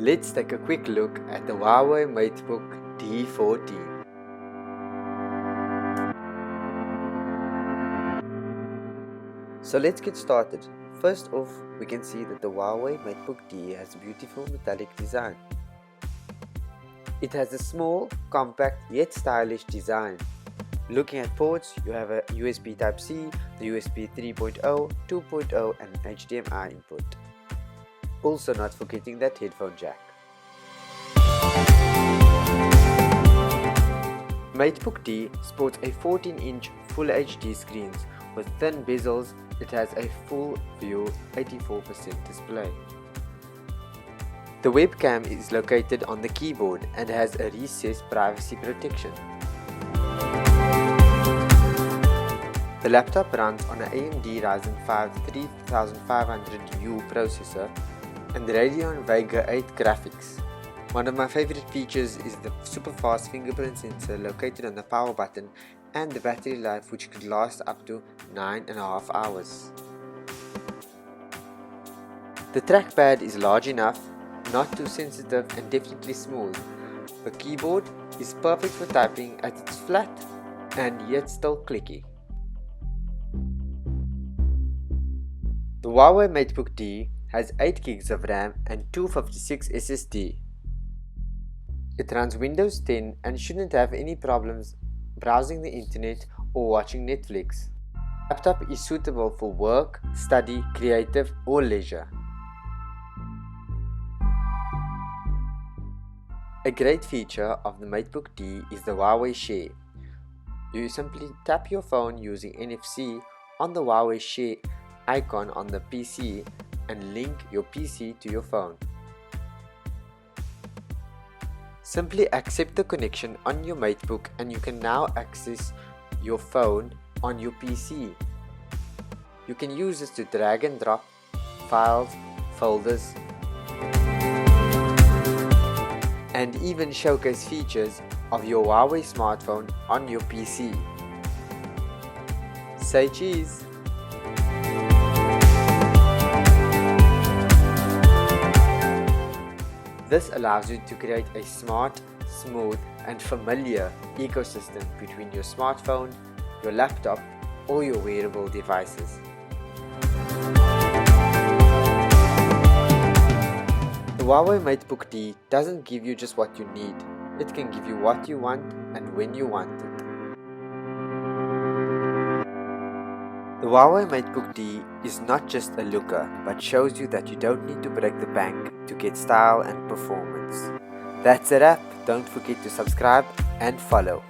Let's take a quick look at the Huawei Matebook D14. So let's get started. First off, we can see that the Huawei Matebook D has a beautiful metallic design. It has a small, compact yet stylish design. Looking at ports, you have a USB Type-C, the USB 3.0, 2.0 and an HDMI input. Also not forgetting that headphone jack. Matebook D sports a 14-inch Full HD screen with thin bezels. It has a full view 84% display. The webcam is located on the keyboard and has a recessed privacy protection. The laptop runs on an AMD Ryzen 5 3500U processor and Radeon Vega 8 graphics. One of my favorite features is the super fast fingerprint sensor located on the power button and the battery life, which could last up to 9.5 hours. The trackpad is large enough, not too sensitive and definitely smooth. The keyboard is perfect for typing as it's flat and yet still clicky. The Huawei Matebook D has 8 GB of RAM and 256 SSD. It runs Windows 10 and shouldn't have any problems browsing the internet or watching Netflix. The laptop is suitable for work, study, creative or leisure. A great feature of the Matebook D is the Huawei Share. You simply tap your phone using NFC on the Huawei Share icon on the PC and link your PC to your phone. Simply accept the connection on your Matebook and you can now access your phone on your PC. You can use this to drag and drop files, folders, and even showcase features of your Huawei smartphone on your PC. Say cheese! This allows you to create a smart, smooth and familiar ecosystem between your smartphone, your laptop or your wearable devices. The Huawei Matebook D doesn't give you just what you need, it can give you what you want and when you want it. The Huawei Matebook D is not just a looker, but shows you that you don't need to break the bank to get style and performance. That's a wrap. Don't forget to subscribe and follow.